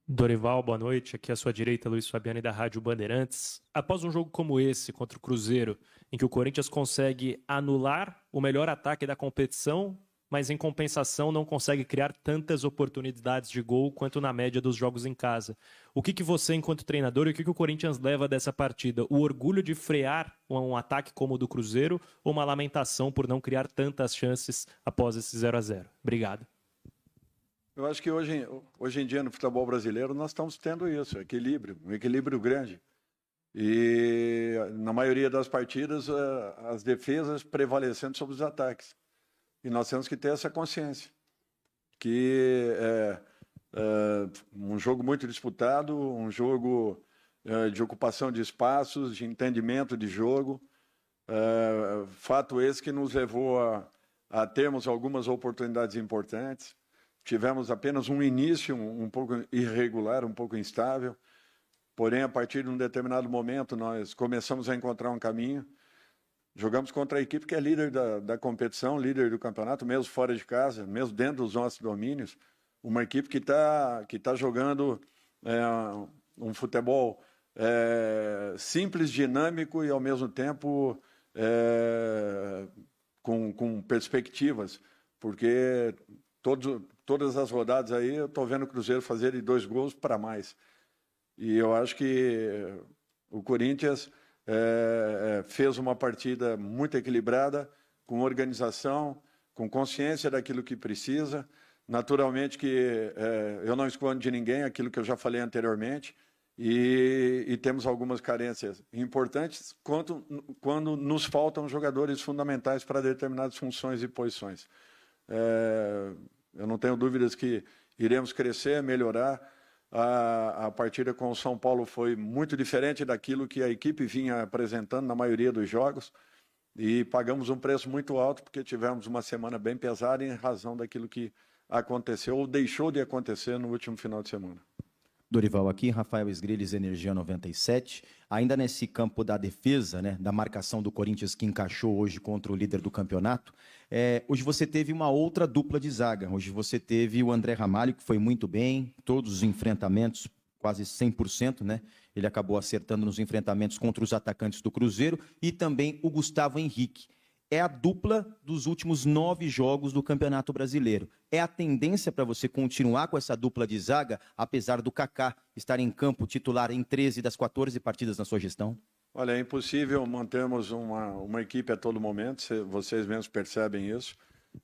Dorival, boa noite. Aqui à sua direita, Luiz Fabiani da Rádio Bandeirantes. Após um jogo como esse contra o Cruzeiro, em que o Corinthians consegue anular o melhor ataque da competição, mas em compensação não consegue criar tantas oportunidades de gol quanto na média dos jogos em casa. O que você, enquanto treinador, e o que o Corinthians leva dessa partida? O orgulho de frear um ataque como o do Cruzeiro ou uma lamentação por não criar tantas chances após esse 0-0? Obrigado. Eu acho que hoje em dia no futebol brasileiro nós estamos tendo isso, um equilíbrio grande. E na maioria das partidas as defesas prevalecendo sobre os ataques. E nós temos que ter essa consciência, que é um jogo muito disputado, um jogo de ocupação de espaços, de entendimento de jogo. Fato esse que nos levou a termos algumas oportunidades importantes. Tivemos apenas um início um pouco irregular, um pouco instável. Porém, a partir de um determinado momento, nós começamos a encontrar um caminho. Jogamos contra a equipe que é líder da competição, líder do campeonato, mesmo fora de casa, mesmo dentro dos nossos domínios. Uma equipe que tá jogando um futebol simples, dinâmico e, ao mesmo tempo, com perspectivas. Porque todas as rodadas aí eu estou vendo o Cruzeiro fazer de 2 gols para mais. E eu acho que o Corinthians fez uma partida muito equilibrada, com organização, com consciência daquilo que precisa. Naturalmente que eu não escondo de ninguém aquilo que eu já falei anteriormente, e temos algumas carências importantes quando nos faltam jogadores fundamentais para determinadas funções e posições. Eu não tenho dúvidas que iremos crescer, melhorar. A partida com o São Paulo foi muito diferente daquilo que a equipe vinha apresentando na maioria dos jogos, e pagamos um preço muito alto porque tivemos uma semana bem pesada em razão daquilo que aconteceu ou deixou de acontecer no último final de semana. Dorival aqui, Rafael Esgriles, Energia 97. Ainda nesse campo da defesa, né, da marcação do Corinthians que encaixou hoje contra o líder do campeonato, hoje você teve uma outra dupla de zaga. Hoje você teve o André Ramalho, que foi muito bem, todos os enfrentamentos, quase 100%, né? Ele acabou acertando nos enfrentamentos contra os atacantes do Cruzeiro, e também o Gustavo Henrique. É a dupla dos últimos 9 jogos do Campeonato Brasileiro. É a tendência para você continuar com essa dupla de zaga, apesar do Kaká estar em campo titular em 13 das 14 partidas na sua gestão? Olha, é impossível mantermos uma equipe a todo momento, vocês mesmos percebem isso.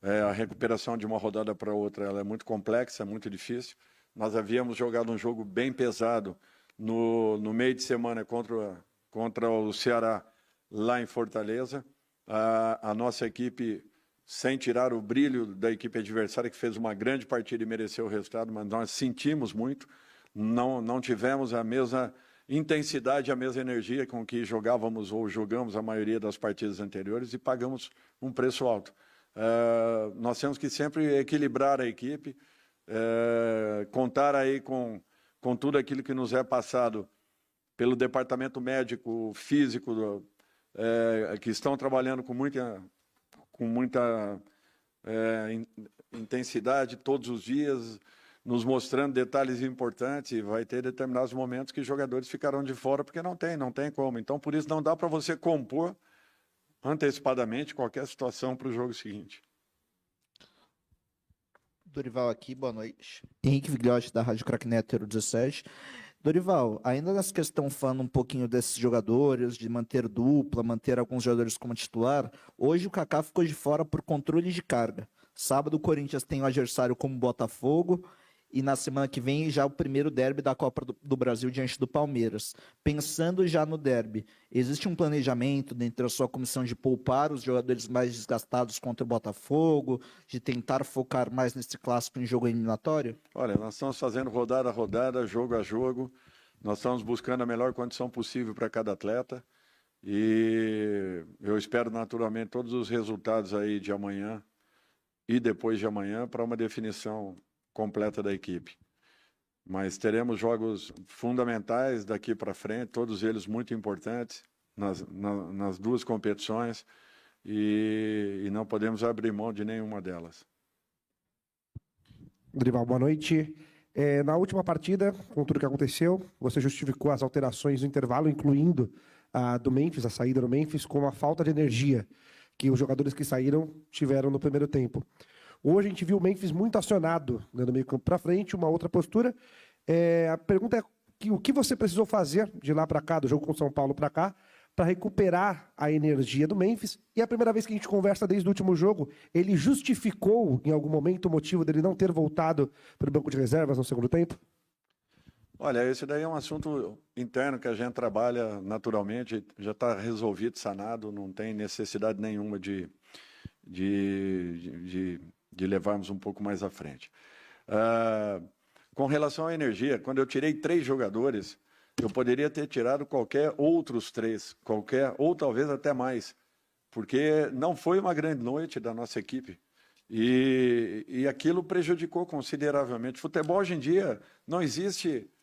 A recuperação de uma rodada para outra ela é muito complexa, é muito difícil. Nós havíamos jogado um jogo bem pesado no meio de semana contra o Ceará, lá em Fortaleza. A nossa equipe, sem tirar o brilho da equipe adversária, que fez uma grande partida e mereceu o resultado, mas nós sentimos muito, não tivemos a mesma intensidade, a mesma energia com que jogávamos ou jogamos a maioria das partidas anteriores, e pagamos um preço alto. Nós temos que sempre equilibrar a equipe, contar aí com tudo aquilo que nos é passado pelo departamento médico, físico, que estão trabalhando com muita intensidade todos os dias, nos mostrando detalhes importantes, e vai ter determinados momentos que jogadores ficarão de fora porque não tem como. Então, por isso, não dá para você compor antecipadamente qualquer situação para o jogo seguinte. Dorival aqui, boa noite. Henrique Vigliotti, da Rádio Cracknet 17. Dorival, ainda nessa questão falando um pouquinho desses jogadores, de manter dupla, manter alguns jogadores como titular, hoje o Kaká ficou de fora por controle de carga. Sábado o Corinthians tem o adversário como Botafogo, e na semana que vem já o primeiro derby da Copa do Brasil diante do Palmeiras. Pensando já no derby, existe um planejamento dentro da sua comissão de poupar os jogadores mais desgastados contra o Botafogo, de tentar focar mais nesse clássico em jogo eliminatório? Olha, nós estamos fazendo rodada a rodada, jogo a jogo, nós estamos buscando a melhor condição possível para cada atleta, e eu espero naturalmente todos os resultados aí de amanhã e depois de amanhã para uma definição completa da equipe. Mas teremos jogos fundamentais daqui para frente, todos eles muito importantes nas duas competições, e não podemos abrir mão de nenhuma delas. Dorival, boa noite. Na última partida, com tudo que aconteceu, você justificou as alterações no intervalo, incluindo a do Memphis, a saída do Memphis, com a falta de energia que os jogadores que saíram tiveram no primeiro tempo. Hoje a gente viu o Memphis muito acionado, né, do meio campo para frente, uma outra postura. A pergunta é o que você precisou fazer de lá para cá, do jogo com São Paulo para cá, para recuperar a energia do Memphis. E a primeira vez que a gente conversa desde o último jogo, ele justificou em algum momento o motivo dele não ter voltado para o banco de reservas no segundo tempo? Olha, esse daí é um assunto interno que a gente trabalha naturalmente, já está resolvido, sanado, não tem necessidade nenhuma de levarmos um pouco mais à frente. Com relação à energia, quando eu tirei 3 jogadores, eu poderia ter tirado qualquer outros 3, ou talvez até mais, porque não foi uma grande noite da nossa equipe. E aquilo prejudicou consideravelmente. Futebol hoje em dia não existe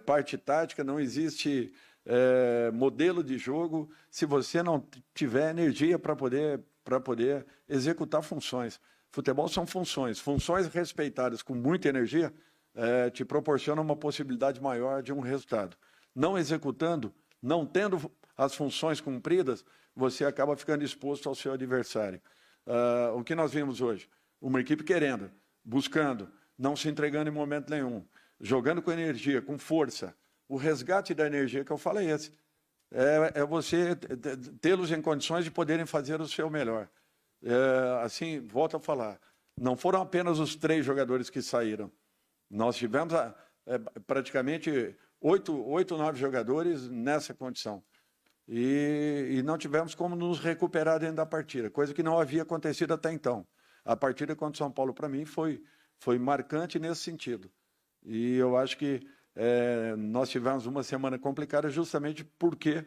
parte tática, não existe modelo de jogo se você não tiver energia para poder executar funções. Futebol são funções. Funções respeitadas com muita energia te proporcionam uma possibilidade maior de um resultado. Não executando, não tendo as funções cumpridas, você acaba ficando exposto ao seu adversário. O que nós vimos hoje? Uma equipe querendo, buscando, não se entregando em momento nenhum, jogando com energia, com força. O resgate da energia que eu falo é esse. É você tê-los em condições de poderem fazer o seu melhor. Assim, volto a falar, não foram apenas os 3 jogadores que saíram. Nós tivemos praticamente 8 ou 9 jogadores nessa condição. E não tivemos como nos recuperar dentro da partida, coisa que não havia acontecido até então. A partida contra o São Paulo, para mim, foi marcante nesse sentido. E eu acho que nós tivemos uma semana complicada justamente porque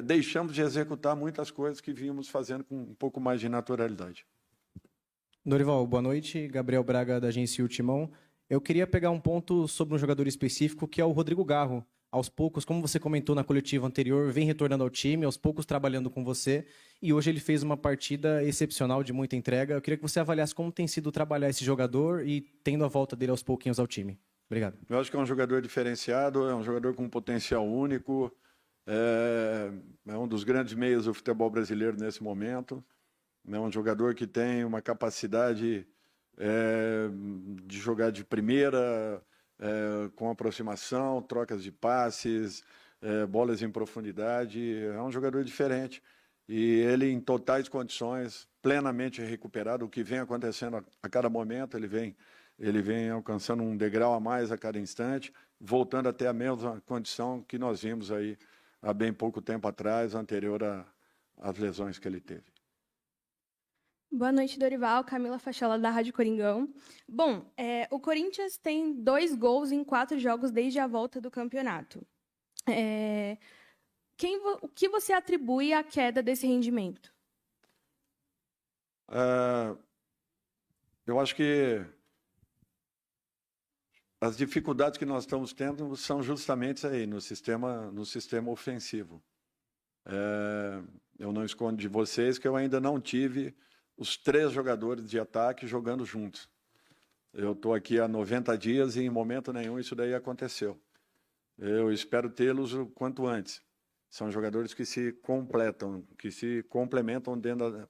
deixamos de executar muitas coisas que vínhamos fazendo com um pouco mais de naturalidade. Dorival, boa noite. Gabriel Braga, da agência Ultimão. Eu queria pegar um ponto sobre um jogador específico, que é o Rodrigo Garro. Aos poucos, como você comentou na coletiva anterior, vem retornando ao time, aos poucos trabalhando com você, e hoje ele fez uma partida excepcional de muita entrega. Eu queria que você avaliasse como tem sido trabalhar esse jogador e tendo a volta dele aos pouquinhos ao time. Obrigado. Eu acho que é um jogador diferenciado, é um jogador com um potencial único, é um dos grandes meios do futebol brasileiro nesse momento, é um jogador que tem uma capacidade de jogar de primeira, com aproximação, trocas de passes, bolas em profundidade. É um jogador diferente. E ele, em totais condições, plenamente recuperado, o que vem acontecendo a cada momento, ele vem alcançando um degrau a mais a cada instante, voltando até a mesma condição que nós vimos aí há bem pouco tempo atrás, anterior às lesões que ele teve. Boa noite, Dorival. Camila Fachola, da Rádio Coringão. Bom, o Corinthians tem 2 gols em 4 jogos desde a volta do campeonato. O que você atribui à queda desse rendimento? Eu acho que as dificuldades que nós estamos tendo são justamente aí, no sistema ofensivo. Eu não escondo de vocês que eu ainda não tive os 3 jogadores de ataque jogando juntos. Eu estou aqui há 90 dias e em momento nenhum isso daí aconteceu. Eu espero tê-los o quanto antes. São jogadores que se completam, que se complementam dentro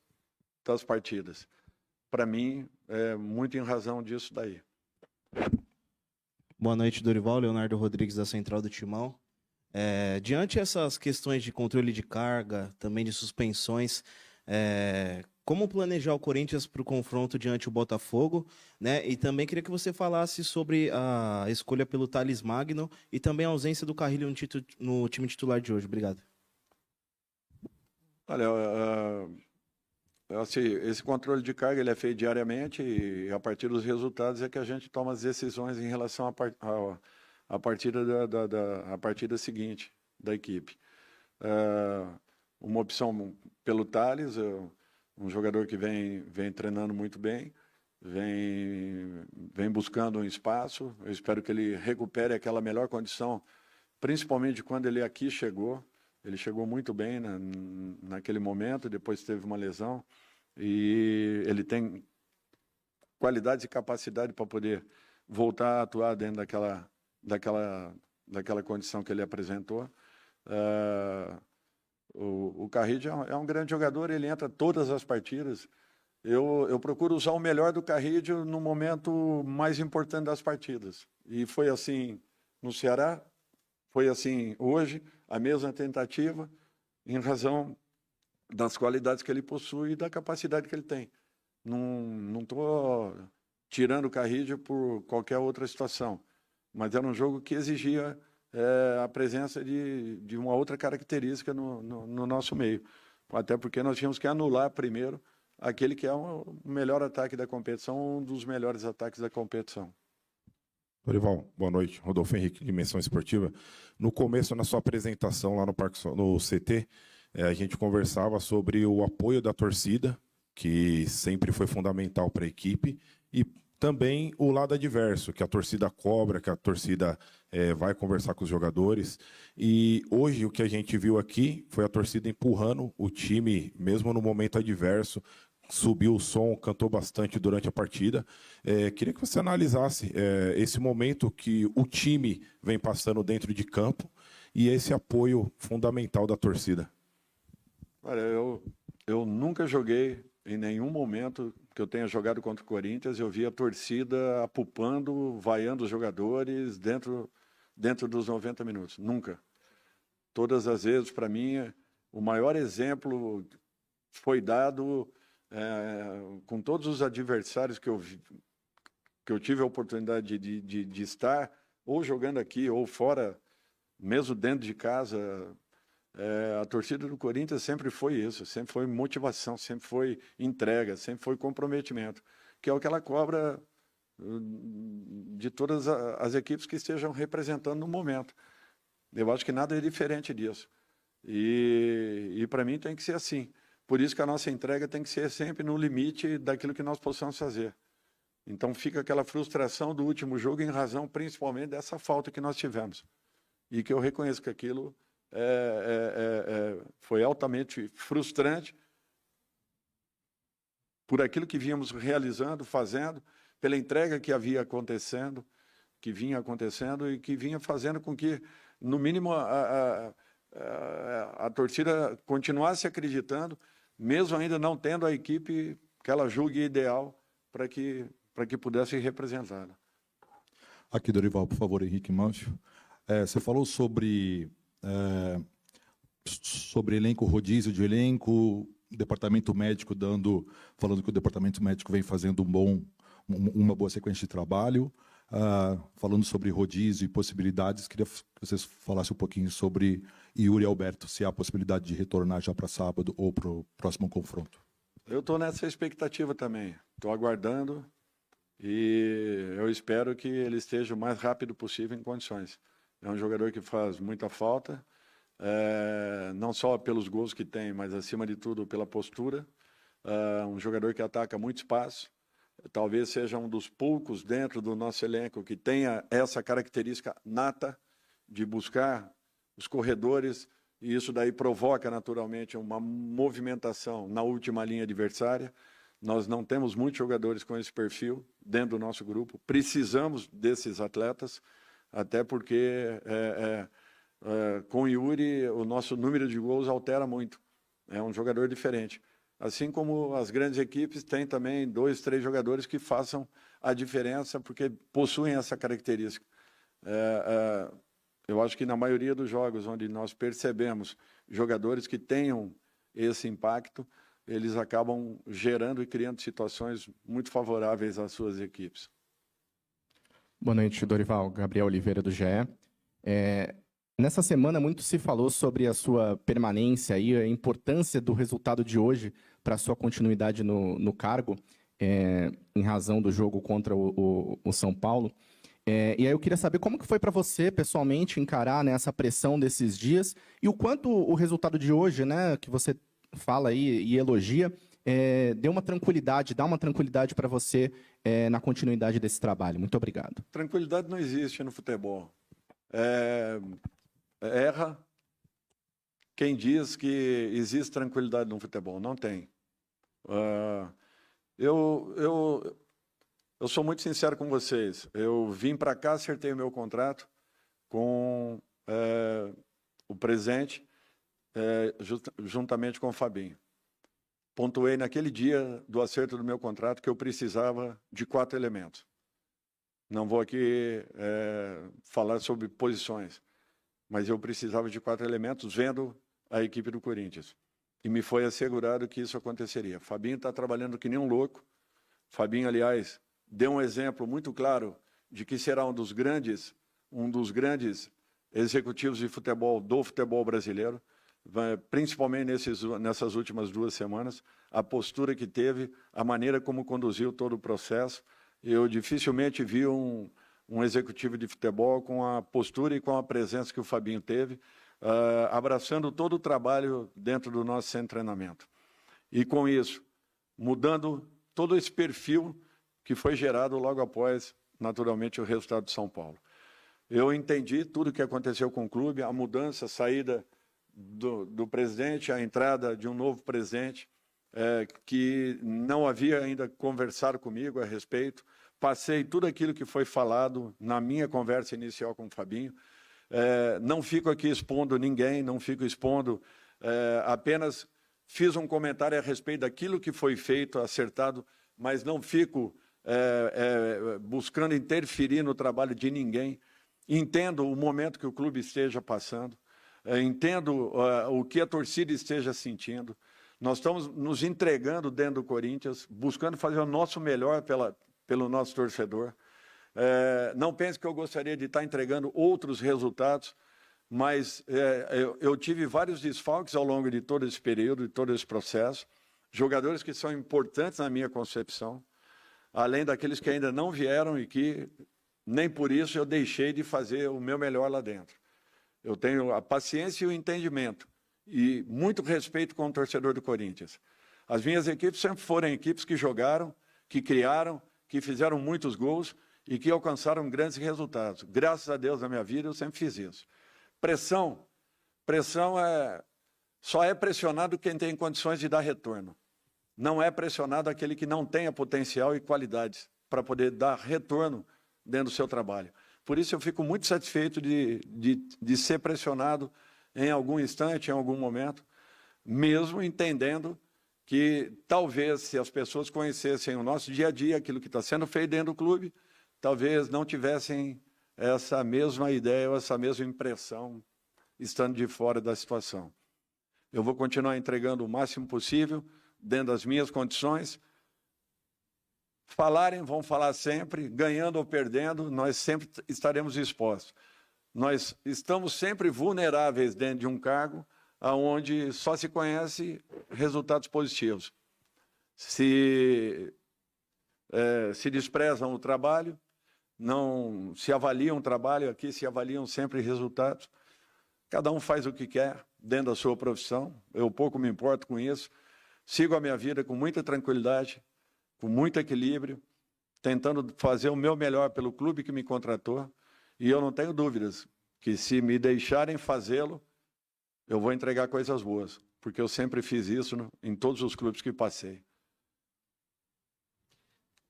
das partidas. Para mim, é muito em razão disso daí. Boa noite, Dorival. Leonardo Rodrigues, da Central do Timão. Diante dessas questões de controle de carga, também de suspensões, como planejar o Corinthians para o confronto diante do Botafogo, né? E também queria que você falasse sobre a escolha pelo Thales Magno e também a ausência do Carrilho no time titular de hoje. Obrigado. Olha, esse controle de carga ele é feito diariamente e a partir dos resultados é que a gente toma as decisões em relação à partida seguinte da equipe. Uma opção pelo Thales, um jogador que vem treinando muito bem, vem buscando um espaço. Eu espero que ele recupere aquela melhor condição, principalmente quando ele aqui chegou. Ele chegou muito bem naquele momento, depois teve uma lesão, e ele tem qualidades e capacidade para poder voltar a atuar dentro daquela condição que ele apresentou. O Carrillo é um grande jogador, ele entra todas as partidas. Eu procuro usar o melhor do Carrillo no momento mais importante das partidas. E foi assim no Ceará, foi assim hoje, a mesma tentativa, em razão das qualidades que ele possui e da capacidade que ele tem. Não estou tirando o Carrillo por qualquer outra situação, mas era um jogo que exigia a presença de uma outra característica no nosso meio. Até porque nós tínhamos que anular primeiro aquele que é o melhor ataque da competição, um dos melhores ataques da competição. Dorival, boa noite. Rodolfo Henrique, Dimensão Esportiva. No começo, na sua apresentação lá no CT, a gente conversava sobre o apoio da torcida, que sempre foi fundamental para a equipe, e também o lado adverso, que a torcida cobra, que a torcida vai conversar com os jogadores. E hoje o que a gente viu aqui foi a torcida empurrando o time, mesmo no momento adverso, subiu o som, cantou bastante durante a partida. Queria que você analisasse esse momento que o time vem passando dentro de campo e esse apoio fundamental da torcida. Olha, eu nunca joguei, em nenhum momento que eu tenha jogado contra o Corinthians, eu vi a torcida apupando, vaiando os jogadores dentro dos 90 minutos. Nunca. Todas as vezes, para mim, o maior exemplo foi dado com todos os adversários que eu tive a oportunidade de estar, ou jogando aqui, ou fora, mesmo dentro de casa. A torcida do Corinthians sempre foi isso, sempre foi motivação, sempre foi entrega, sempre foi comprometimento, que é o que ela cobra de todas as equipes que estejam representando no momento. Eu acho que nada é diferente disso. E para mim tem que ser assim. Por isso que a nossa entrega tem que ser sempre no limite daquilo que nós possamos fazer. Então fica aquela frustração do último jogo em razão principalmente dessa falta que nós tivemos. E que eu reconheço que aquilo foi altamente frustrante por aquilo que vínhamos realizando, fazendo, pela entrega que vinha acontecendo e que vinha fazendo com que, no mínimo, a torcida continuasse acreditando, mesmo ainda não tendo a equipe que ela julgue ideal para que pudesse representar. Aqui, Dorival, por favor, Henrique Mancio. Você falou sobre elenco, rodízio de elenco, departamento médico falando que o departamento médico vem fazendo uma boa sequência de trabalho, falando sobre rodízio e possibilidades. Queria que vocês falassem um pouquinho sobre Yuri e Alberto, se há possibilidade de retornar já para sábado ou para o próximo confronto. Eu estou nessa expectativa também, estou aguardando e eu espero que ele esteja o mais rápido possível em condições. É um jogador que faz muita falta, não só pelos gols que tem, mas acima de tudo pela postura. Um jogador que ataca muito espaço, talvez seja um dos poucos dentro do nosso elenco que tenha essa característica nata de buscar os corredores, e isso daí provoca naturalmente uma movimentação na última linha adversária. Nós não temos muitos jogadores com esse perfil dentro do nosso grupo, precisamos desses atletas, até porque com o Yuri o nosso número de gols altera muito, é um jogador diferente. Assim como as grandes equipes têm também 2, 3 jogadores que façam a diferença porque possuem essa característica. Eu acho que na maioria dos jogos onde nós percebemos jogadores que tenham esse impacto, eles acabam gerando e criando situações muito favoráveis às suas equipes. Boa noite, Dorival. Gabriel Oliveira, do GE. Nessa semana, muito se falou sobre a sua permanência e a importância do resultado de hoje para a sua continuidade no cargo, em razão do jogo contra o São Paulo. E aí eu queria saber como que foi para você, pessoalmente, encarar, né, essa pressão desses dias e o quanto o resultado de hoje, né, que você fala aí e elogia, dá uma tranquilidade para você na continuidade desse trabalho. Muito obrigado. Tranquilidade não existe no futebol. Erra quem diz que existe tranquilidade no futebol. Não tem. Eu sou muito sincero com vocês. Eu vim para cá, acertei o meu contrato com o presidente, juntamente com o Fabinho. Pontuei naquele dia do acerto do meu contrato que eu precisava de 4 elementos. Não vou aqui falar sobre posições, mas eu precisava de 4 elementos vendo a equipe do Corinthians. E me foi assegurado que isso aconteceria. Fabinho está trabalhando que nem um louco. Fabinho, aliás, deu um exemplo muito claro de que será um dos grandes executivos de futebol do futebol brasileiro, principalmente nessas últimas 2 semanas, a postura que teve, a maneira como conduziu todo o processo. Eu dificilmente vi um executivo de futebol com a postura e com a presença que o Fabinho teve, abraçando todo o trabalho dentro do nosso centro de treinamento. E com isso, mudando todo esse perfil que foi gerado logo após, naturalmente, o resultado de São Paulo. Eu entendi tudo o que aconteceu com o clube, a mudança, a saída do presidente, a entrada de um novo presidente, que não havia ainda conversado comigo a respeito. Passei tudo aquilo que foi falado na minha conversa inicial com o Fabinho. Não fico aqui expondo ninguém, não fico expondo, apenas fiz um comentário a respeito daquilo que foi feito, acertado, mas não fico buscando interferir no trabalho de ninguém. Entendo o momento que o clube esteja passando, entendo o que a torcida esteja sentindo. Nós estamos nos entregando dentro do Corinthians, buscando fazer o nosso melhor pelo nosso torcedor. Não pense que eu gostaria de estar entregando outros resultados, mas eu tive vários desfalques ao longo de todo esse período, de todo esse processo. Jogadores que são importantes na minha concepção, além daqueles que ainda não vieram e que nem por isso eu deixei de fazer o meu melhor lá dentro. Eu tenho a paciência e o entendimento e muito respeito com o torcedor do Corinthians. As minhas equipes sempre foram equipes que jogaram, que criaram, que fizeram muitos gols e que alcançaram grandes resultados. Graças a Deus, na minha vida, eu sempre fiz isso. Pressão só é pressionado quem tem condições de dar retorno. Não é pressionado aquele que não tenha potencial e qualidades para poder dar retorno dentro do seu trabalho. Por isso eu fico muito satisfeito de ser pressionado em algum instante, em algum momento, mesmo entendendo que talvez se as pessoas conhecessem o nosso dia a dia, aquilo que está sendo feito dentro do clube, talvez não tivessem essa mesma ideia ou essa mesma impressão estando de fora da situação. Eu vou continuar entregando o máximo possível, dentro das minhas condições. Falarem, vão falar sempre, ganhando ou perdendo, nós sempre estaremos expostos. Nós estamos sempre vulneráveis dentro de um cargo onde só se conhece resultados positivos. Se desprezam o trabalho, não se avaliam o trabalho, aqui se avaliam sempre resultados. Cada um faz o que quer dentro da sua profissão, eu pouco me importo com isso. Sigo a minha vida com muita tranquilidade, com muito equilíbrio, tentando fazer o meu melhor pelo clube que me contratou, e eu não tenho dúvidas que se me deixarem fazê-lo, eu vou entregar coisas boas, porque eu sempre fiz isso em todos os clubes que passei.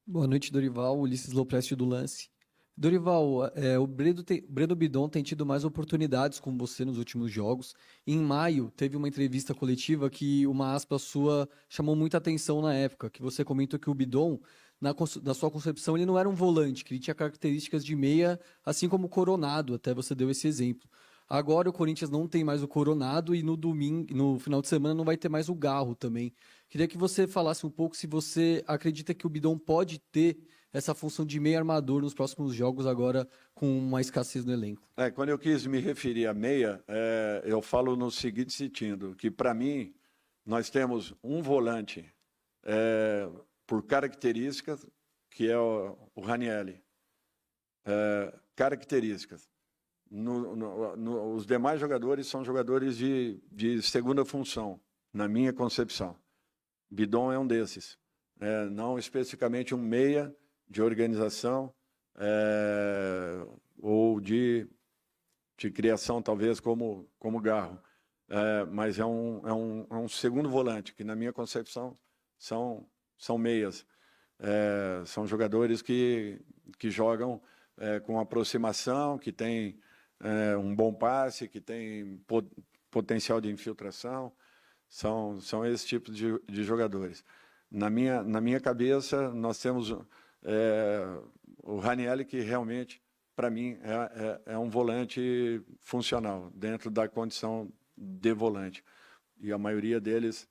Boa noite, Dorival. Ulisses Lopresti do Lance. Dorival, o Breno Bidon tem tido mais oportunidades com você nos últimos jogos. Em maio, teve uma entrevista coletiva que uma aspa sua chamou muita atenção na época, que você comentou que o Bidon, na sua concepção, ele não era um volante, que ele tinha características de meia, assim como o Coronado, até você deu esse exemplo. Agora o Corinthians não tem mais o Coronado e no final de semana não vai ter mais o Garro também. Queria que você falasse um pouco se você acredita que o Bidon pode ter essa função de meia armador nos próximos jogos agora com uma escassez no elenco. Quando eu quis me referir a meia, eu falo no seguinte sentido, que para mim nós temos um volante por características, que é o Ranieri. Características. Os demais jogadores são jogadores de segunda função, na minha concepção. Bidon é um desses. Não especificamente um meia de organização ou de criação, talvez, como Garro. Mas é um segundo volante, que na minha concepção são meias. São jogadores que jogam com aproximação, que têm um bom passe, que têm potencial de infiltração. São esse tipo de jogadores. Na minha cabeça, nós temos o Ranieri, que realmente, para mim, é um volante funcional, dentro da condição de volante. E a maioria deles,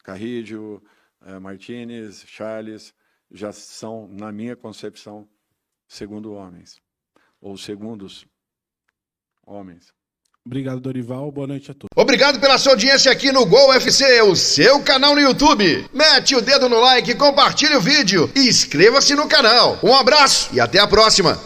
Carrillo, Martínez, Charles, já são, na minha concepção, segundo homens, ou segundos homens. Obrigado, Dorival. Boa noite a todos. Obrigado pela sua audiência aqui no Gol UFC, o seu canal no YouTube. Mete o dedo no like, compartilhe o vídeo e inscreva-se no canal. Um abraço e até a próxima.